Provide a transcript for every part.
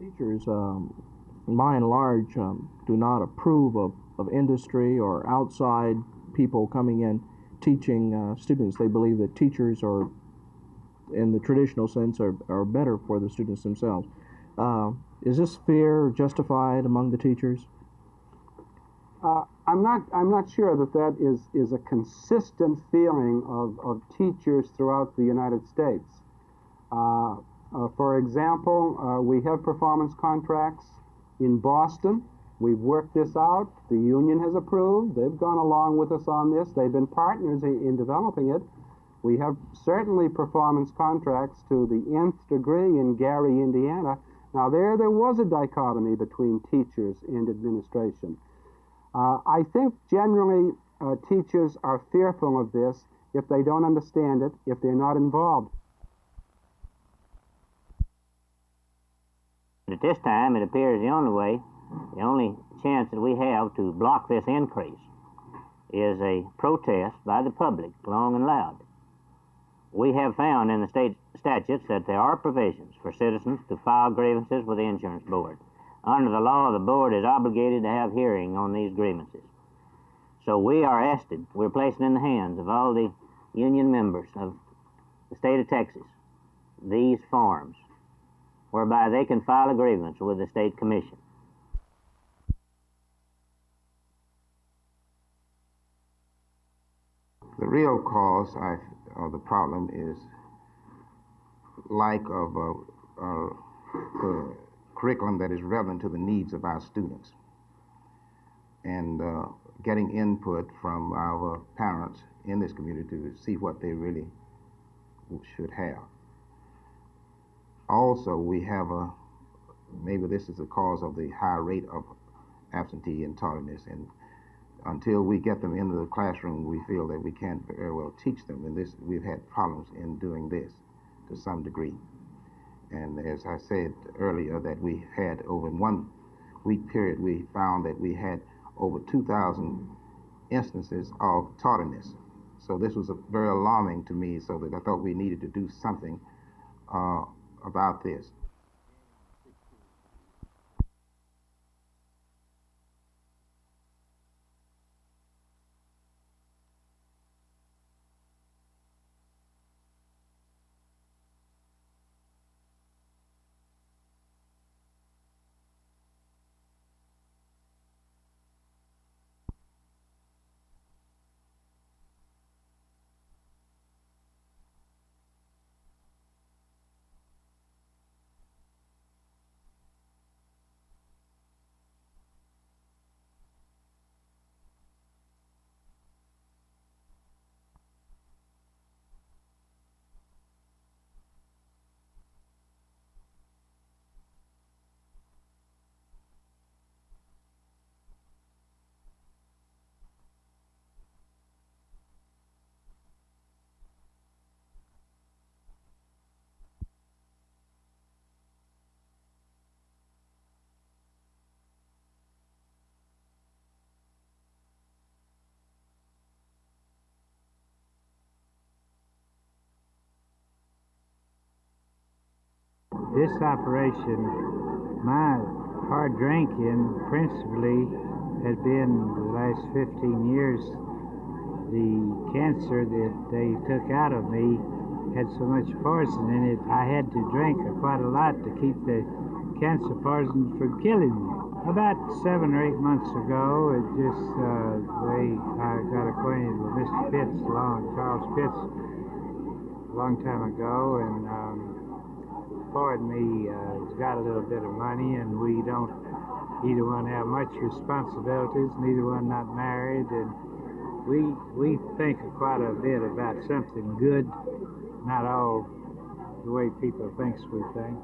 Teachers, by and large, do not approve of industry or outside people coming in teaching students. They believe that teachers are, in the traditional sense, are better for the students themselves. Is this fear justified among the teachers? I'm not sure that is a consistent feeling of teachers throughout the United States. For example, we have performance contracts in Boston. We've worked this out. The union has approved. They've gone along with us on this. They've been partners in developing it. We have certainly performance contracts to the nth degree in Gary, Indiana. Now there was a dichotomy between teachers and administration. I think generally teachers are fearful of this if they don't understand it, if they're not involved. At this time, it appears the only chance that we have to block this increase is a protest by the public, long and loud. We have found in the state statutes that there are provisions for citizens to file grievances with the insurance board. Under the law, the board is obligated to have hearing on these grievances. So we are we're placing in the hands of all the union members of the state of Texas these forms whereby they can file a grievance with the state commission. The real cause of the problem is lack of curriculum that is relevant to the needs of our students, and getting input from our parents in this community to see what they really should have. Also, we have maybe this is the cause of the high rate of absentee and tardiness, and until we get them into the classroom, we feel that we can't very well teach them, and we've had problems in doing this to some degree. And as I said earlier, that we had over 1 week period, we found that we had over 2,000 instances of tardiness. So this was very alarming to me, so that I thought we needed to do something about this. This operation, my hard drinking principally has been the last 15 years. The cancer that they took out of me had so much poison in it, I had to drink quite a lot to keep the cancer poison from killing me. About 7 or 8 months ago, I got acquainted with Mr. Pitts, Charles Pitts, a long time ago, and Ford and me got a little bit of money, and we don't either one have much responsibilities, neither one not married, and we think quite a bit about something good, not all the way people thinks we think.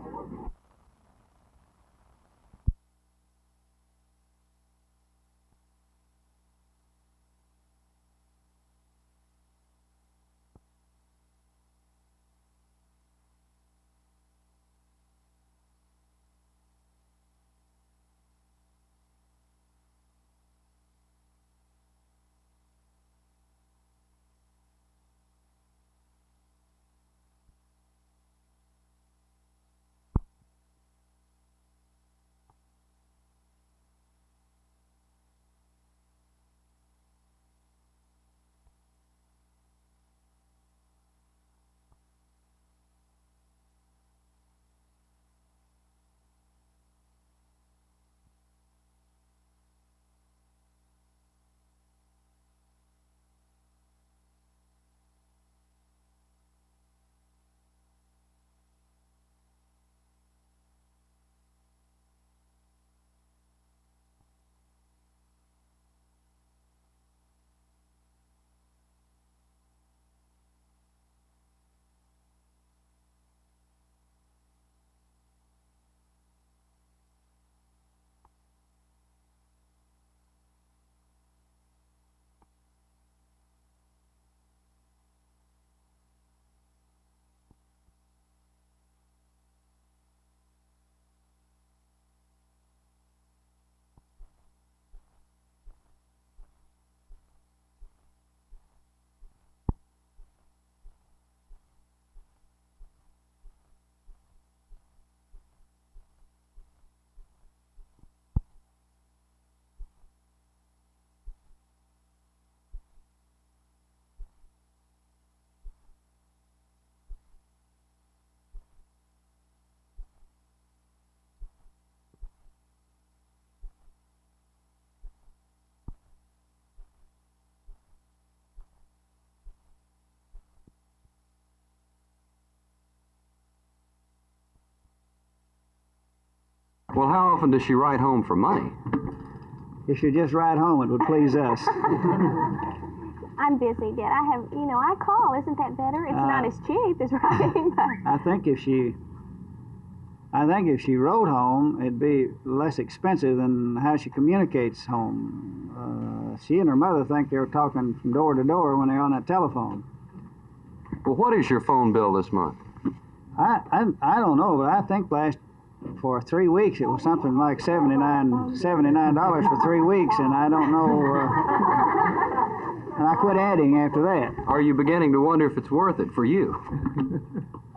Well, how often does she write home for money? If you just ride home, it would please us. I'm busy, Dad. I call. Isn't that better? It's not as cheap as writing. I think if she wrote home, it'd be less expensive than how she communicates home. She and her mother think they're talking from door to door when they're on that telephone. Well, what is your phone bill this month? I don't know, but I think for 3 weeks it was something like $79 for 3 weeks, and I don't know. And I quit adding after that. Are you beginning to wonder if it's worth it for you?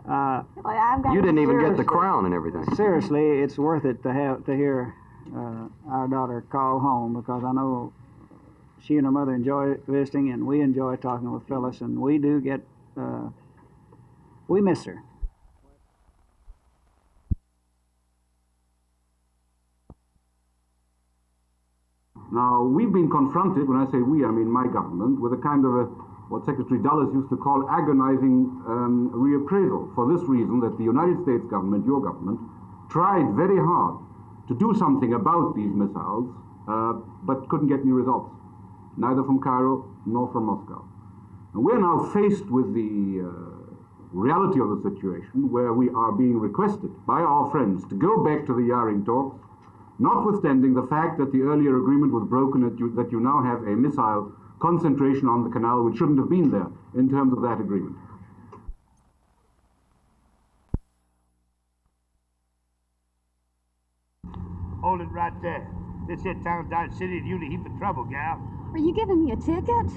You didn't even get the crown and everything. Seriously, it's worth it to hear our daughter call home, because I know she and her mother enjoy visiting, and we enjoy talking with Phyllis, and we do get we miss her. Now, we've been confronted, when I say we, I mean my government, with a kind of what Secretary Dulles used to call agonizing reappraisal, for this reason that the United States government, your government, tried very hard to do something about these missiles, but couldn't get any results, neither from Cairo nor from Moscow. And we're now faced with the reality of the situation, where we are being requested by our friends to go back to the Yaren talks, notwithstanding the fact that the earlier agreement was broken, that you now have a missile concentration on the canal which shouldn't have been there in terms of that agreement. Hold it right there. This here town, Dodge City, is usually a heap of trouble, gal. Are you giving me a ticket?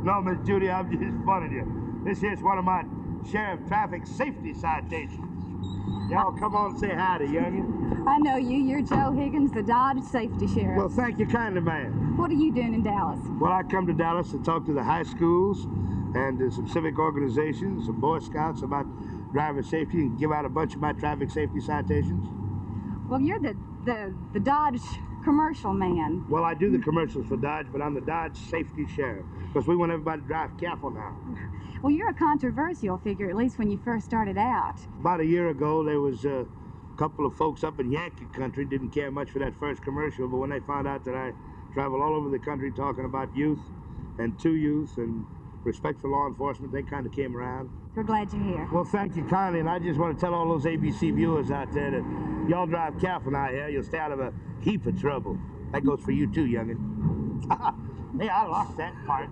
No, Miss Judy, I'm just funning you. This here's one of my sheriff traffic safety citations. Y'all come on and say hi to youngin'. I know you. You're Joe Higgins, the Dodge Safety Sheriff. Well, thank you kindly, ma'am. What are you doing in Dallas? Well, I come to Dallas to talk to the high schools and some civic organizations, some Boy Scouts about driver safety, and give out a bunch of my traffic safety citations. Well, you're the Dodge commercial man. Well, I do the commercials for Dodge, but I'm the Dodge Safety Sheriff, because we want everybody to drive careful now. Well, you're a controversial figure, at least when you first started out. About a year ago, there was a couple of folks up in Yankee country didn't care much for that first commercial, but when they found out that I travel all over the country talking about youth and to youth and respect for law enforcement, they kind of came around. We're glad you're here. Well, thank you kindly, and I just want to tell all those ABC viewers out there that y'all drive careful now here. You'll stay out of a heap of trouble. That goes for you too, youngin'. Hey, I lost that part.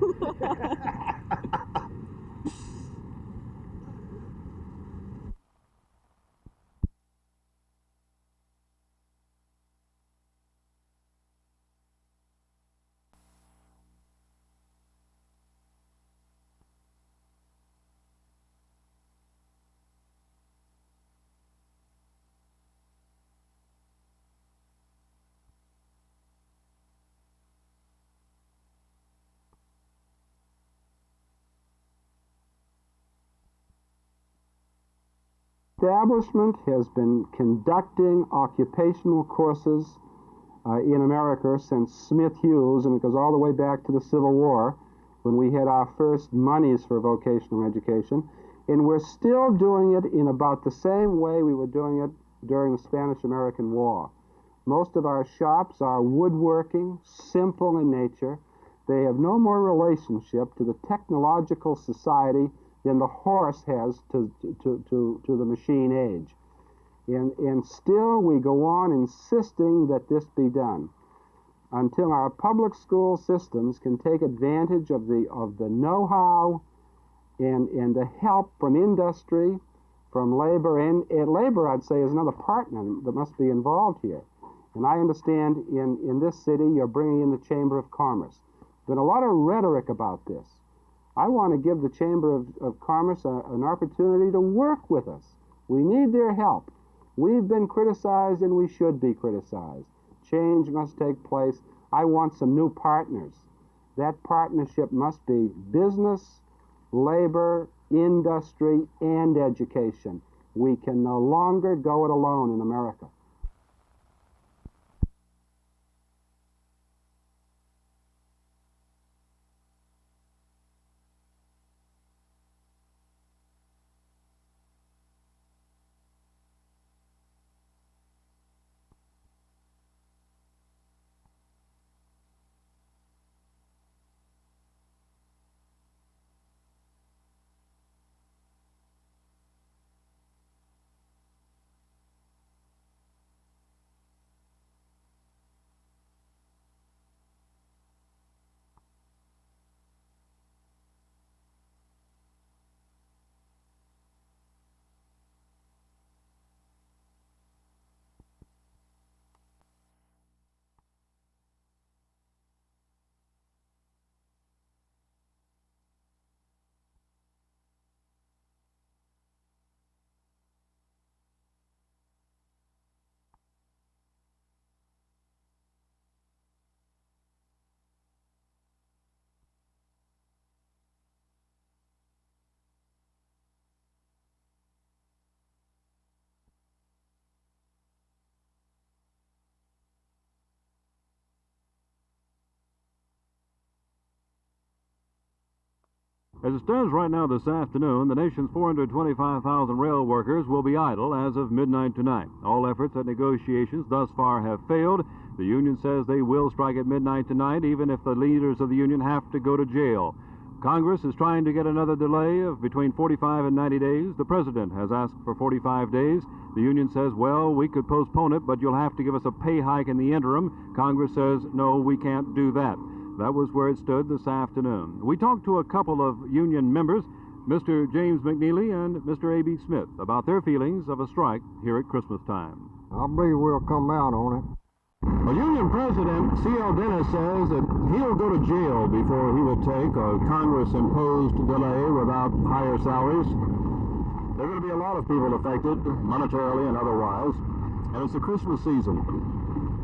Establishment has been conducting occupational courses in America since Smith Hughes, and it goes all the way back to the Civil War when we had our first monies for vocational education, and we're still doing it in about the same way we were doing it during the Spanish-American War. Most of our shops are woodworking, simple in nature. They have no more relationship to the technological society than the horse has to the machine age. And still we go on insisting that this be done until our public school systems can take advantage of the know-how and the help from industry, from labor, and labor, I'd say, is another partner that must be involved here. And I understand in this city you're bringing in the Chamber of Commerce. There's been a lot of rhetoric about this. I want to give the Chamber of Commerce an opportunity to work with us. We need their help. We've been criticized and we should be criticized. Change must take place. I want some new partners. That partnership must be business, labor, industry, and education. We can no longer go it alone in America. As it stands right now this afternoon, the nation's 425,000 rail workers will be idle as of midnight tonight. All efforts at negotiations thus far have failed. The union says they will strike at midnight tonight, even if the leaders of the union have to go to jail. Congress is trying to get another delay of between 45 and 90 days. The president has asked for 45 days. The union says, well, we could postpone it, but you'll have to give us a pay hike in the interim. Congress says, no, we can't do that. That was where it stood this afternoon. We talked to a couple of union members, Mr. James McNeely and Mr. A.B. Smith, about their feelings of a strike here at Christmas time. I believe we'll come out on it. Well, Union President C.L. Dennis says that he'll go to jail before he will take a Congress-imposed delay without higher salaries. There are going to be a lot of people affected, monetarily and otherwise, and it's the Christmas season.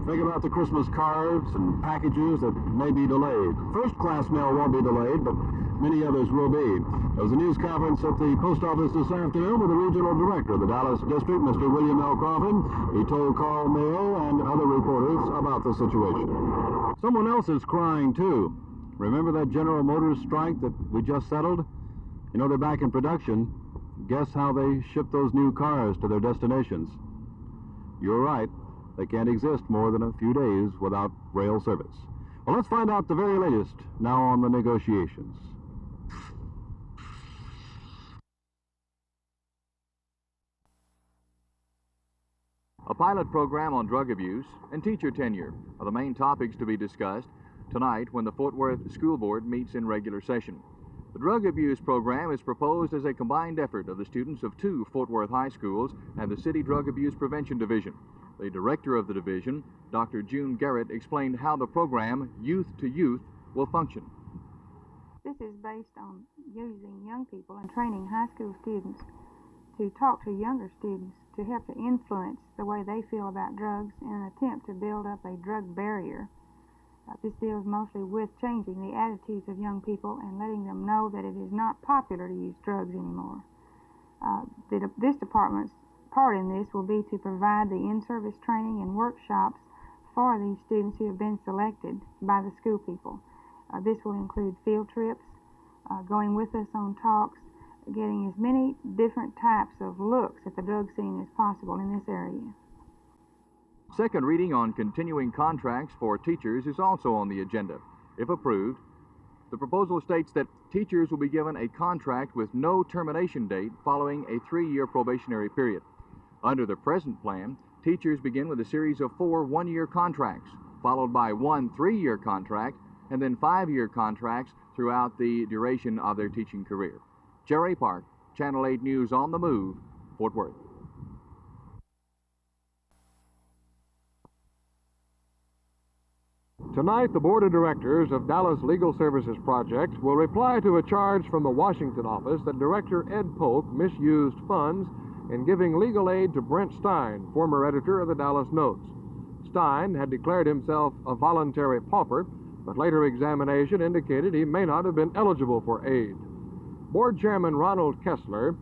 Think about the Christmas cards and packages that may be delayed. First-class mail won't be delayed, but many others will be. There was a news conference at the post office this afternoon with the regional director of the Dallas district, Mr. William L. Crawford. He told Carl Mayo and other reporters about the situation. Someone else is crying, too. Remember that General Motors strike that we just settled? You know, they're back in production. Guess how they ship those new cars to their destinations? You're right. They can't exist more than a few days without rail service. Well, let's find out the very latest now on the negotiations. A pilot program on drug abuse and teacher tenure are the main topics to be discussed tonight when the Fort Worth School Board meets in regular session. The drug abuse program is proposed as a combined effort of the students of 2 Fort Worth high schools and the City Drug Abuse Prevention Division. The director of the division, Dr. June Garrett, explained how the program, Youth to Youth, will function. This is based on using young people and training high school students to talk to younger students to help to influence the way they feel about drugs in an attempt to build up a drug barrier. This deals mostly with changing the attitudes of young people and letting them know that it is not popular to use drugs anymore. This department's part in this will be to provide the in-service training and workshops for these students who have been selected by the school people. This will include field trips, going with us on talks, getting as many different types of looks at the drug scene as possible in this area. Second reading on continuing contracts for teachers is also on the agenda. If approved, the proposal states that teachers will be given a contract with no termination date following a 3-year probationary period. Under the present plan, teachers begin with a series of 4 one-year contracts, followed by 1 3-year contract, and then 5-year contracts throughout the duration of their teaching career. Jerry Park, Channel 8 News on the Move, Fort Worth. Tonight, the Board of Directors of Dallas Legal Services Project will reply to a charge from the Washington office that Director Ed Polk misused funds in giving legal aid to Brent Stein, former editor of the Dallas Notes. Stein had declared himself a voluntary pauper, but later examination indicated he may not have been eligible for aid. Board Chairman Ronald Kessler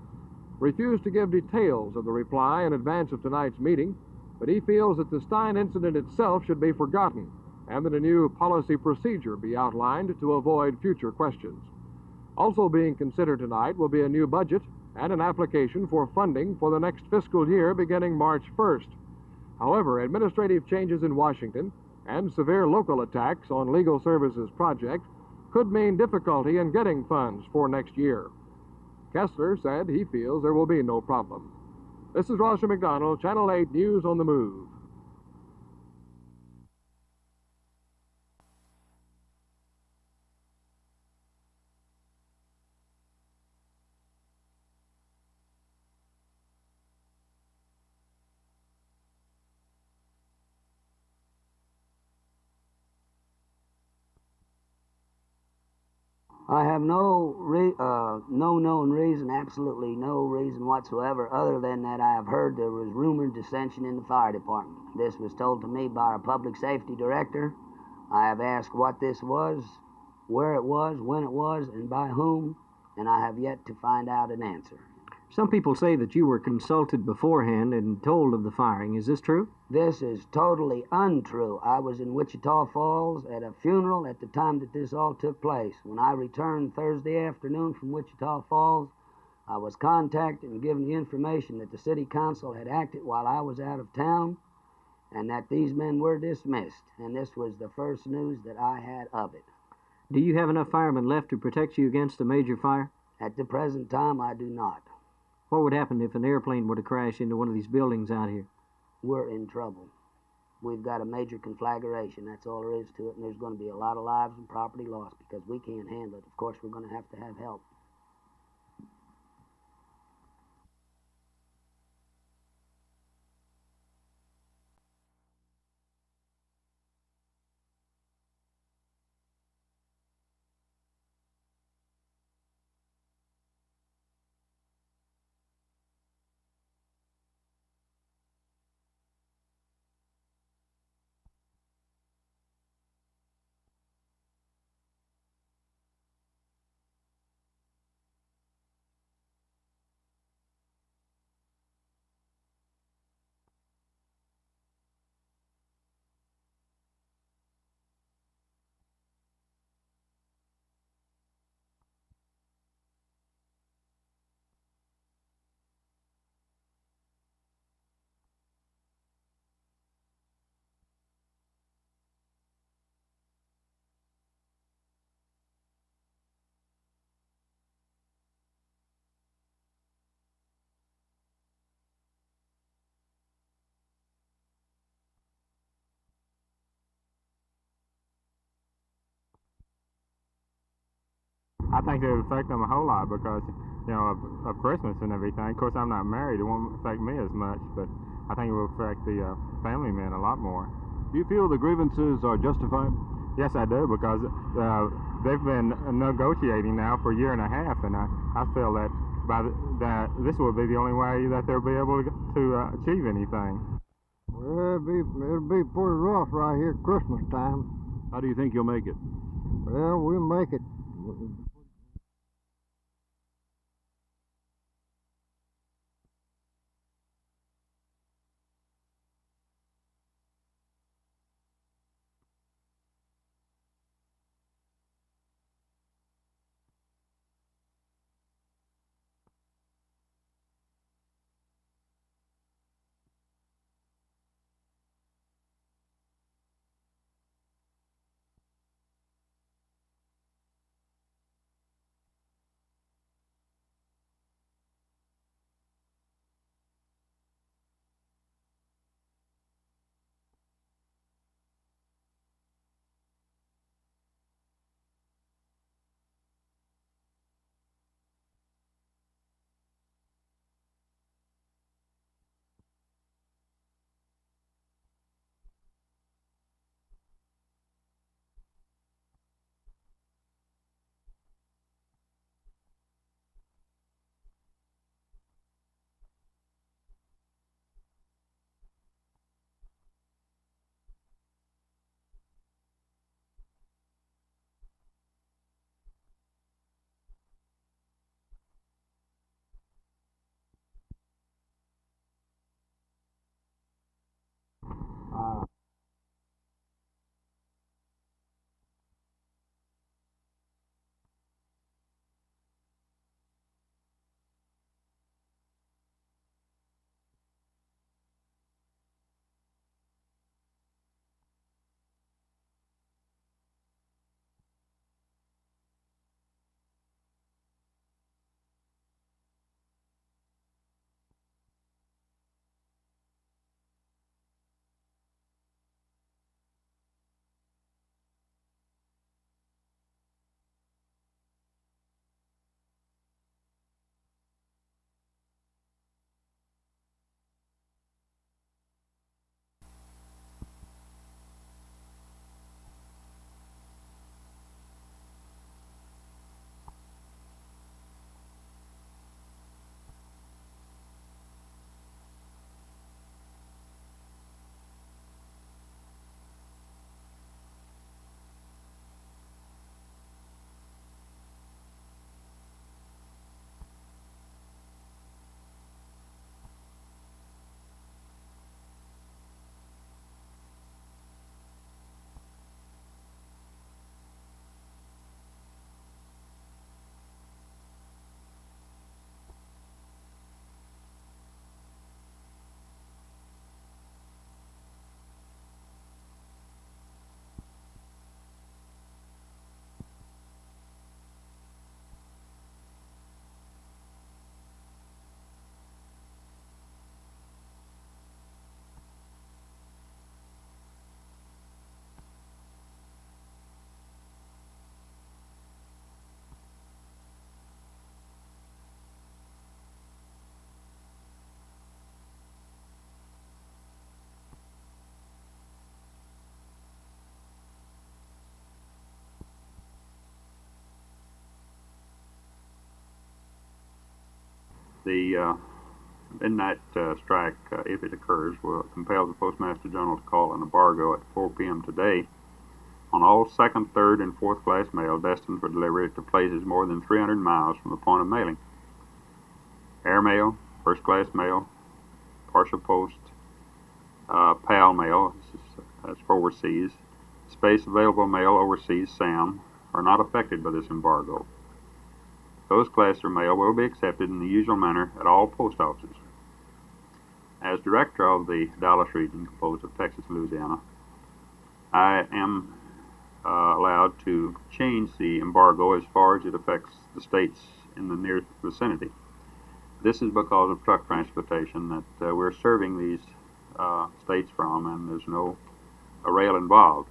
refused to give details of the reply in advance of tonight's meeting, but he feels that the Stein incident itself should be forgotten and that a new policy procedure be outlined to avoid future questions. Also being considered tonight will be a new budget and an application for funding for the next fiscal year beginning March 1st. However, administrative changes in Washington and severe local attacks on Legal Services Project could mean difficulty in getting funds for next year. Kessler said he feels there will be no problem. This is Roger McDonald, Channel 8 News on the Move. I have no known reason, absolutely no reason whatsoever, other than that I have heard there was rumored dissension in the fire department. This was told to me by our public safety director. I have asked what this was, where it was, when it was, and by whom, and I have yet to find out an answer. Some people say that you were consulted beforehand and told of the firing. Is this true? This is totally untrue. I was in Wichita Falls at a funeral at the time that this all took place. When I returned Thursday afternoon from Wichita Falls, I was contacted and given the information that the city council had acted while I was out of town and that these men were dismissed. And this was the first news that I had of it. Do you have enough firemen left to protect you against a major fire? At the present time, I do not. What would happen if an airplane were to crash into one of these buildings out here? We're in trouble. We've got a major conflagration. That's all there is to it. And there's going to be a lot of lives and property lost because we can't handle it. Of course, we're going to have help. I think it would affect them a whole lot because, of Christmas and everything. Of course, I'm not married. It won't affect me as much, but I think it will affect the family men a lot more. Do you feel the grievances are justified? Yes, I do, because they've been negotiating now for a year and a half, and I feel that this will be the only way that they'll be able to achieve anything. Well, it'll be pretty rough right here Christmas time. How do you think you'll make it? Well, we'll make it. The midnight strike, if it occurs, will compel the Postmaster General to call an embargo at 4 p.m. today on all second, third, and fourth class mail destined for delivery to places more than 300 miles from the point of mailing. Air mail, first class mail, partial post, PAL mail, that's for overseas, space available mail overseas, SAM, are not affected by this embargo. Those classes of mail will be accepted in the usual manner at all post offices. As director of the Dallas region, composed of Texas and Louisiana, I am allowed to change the embargo as far as it affects the states in the near vicinity. This is because of truck transportation that we're serving these states from, and there's no rail involved.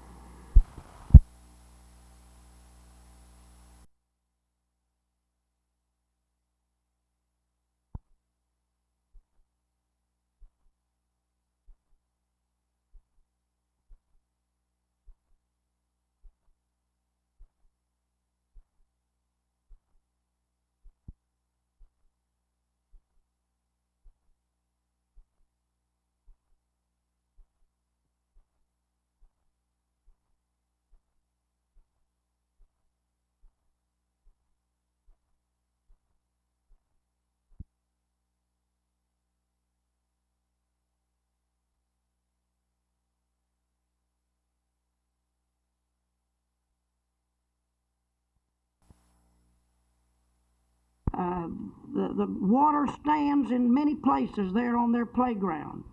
The water stands in many places there on their playground.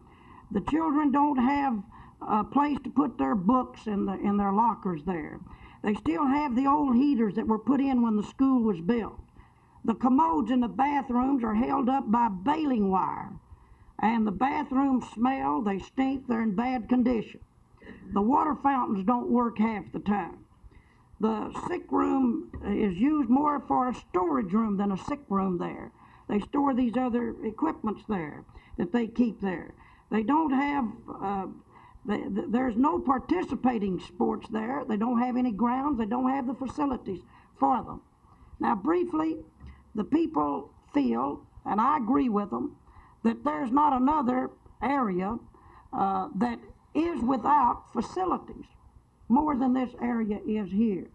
The children don't have a place to put their books in their lockers there. They still have the old heaters that were put in when the school was built. The commodes in the bathrooms are held up by baling wire, and the bathrooms smell, they stink, they're in bad condition. The water fountains don't work half the time. The sick room is used more for a storage room than a sick room there. They store these other equipments there that they keep there. They don't have, there's no participating sports there. They don't have any grounds. They don't have the facilities for them. Now, briefly, the people feel, and I agree with them, that there's not another area that is without facilities more than this area is here.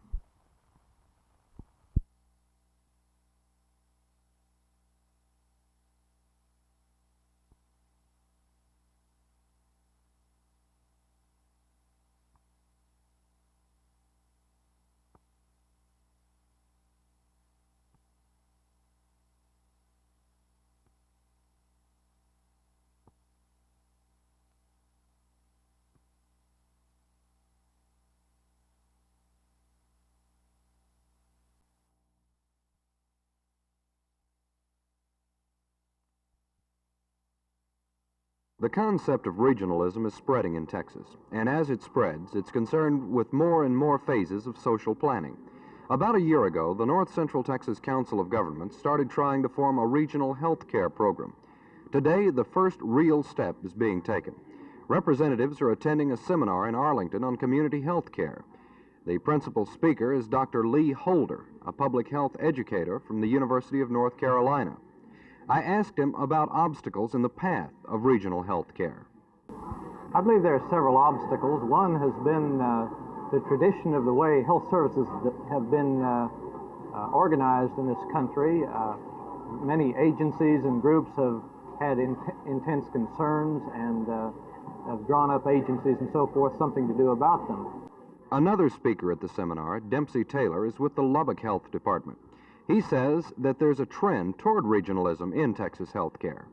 The concept of regionalism is spreading in Texas, and as it spreads, it's concerned with more and more phases of social planning. About a year ago, the North Central Texas Council of Governments started trying to form a regional health care program. Today, the first real step is being taken. Representatives are attending a seminar in Arlington on community health care. The principal speaker is Dr. Lee Holder, a public health educator from the University of North Carolina. I asked him about obstacles in the path of regional health care. I believe there are several obstacles. One has been the tradition of the way health services have been organized in this country. Many agencies and groups have had intense concerns and have drawn up agencies and so forth, something to do about them. Another speaker at the seminar, Dempsey Taylor, is with the Lubbock Health Department. He says that there's a trend toward regionalism in Texas health care.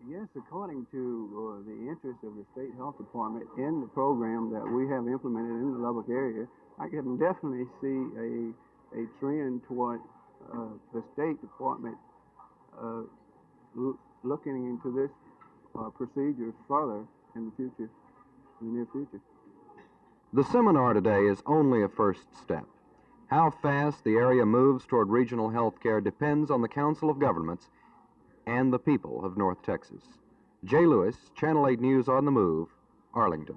Yes, according to the interest of the State Health Department in the program that we have implemented in the Lubbock area, I can definitely see a trend toward the State Department looking into this procedure further in the near future. The seminar today is only a first step. How fast the area moves toward regional health care depends on the Council of Governments and the people of North Texas. Jay Lewis, Channel 8 News on the Move, Arlington.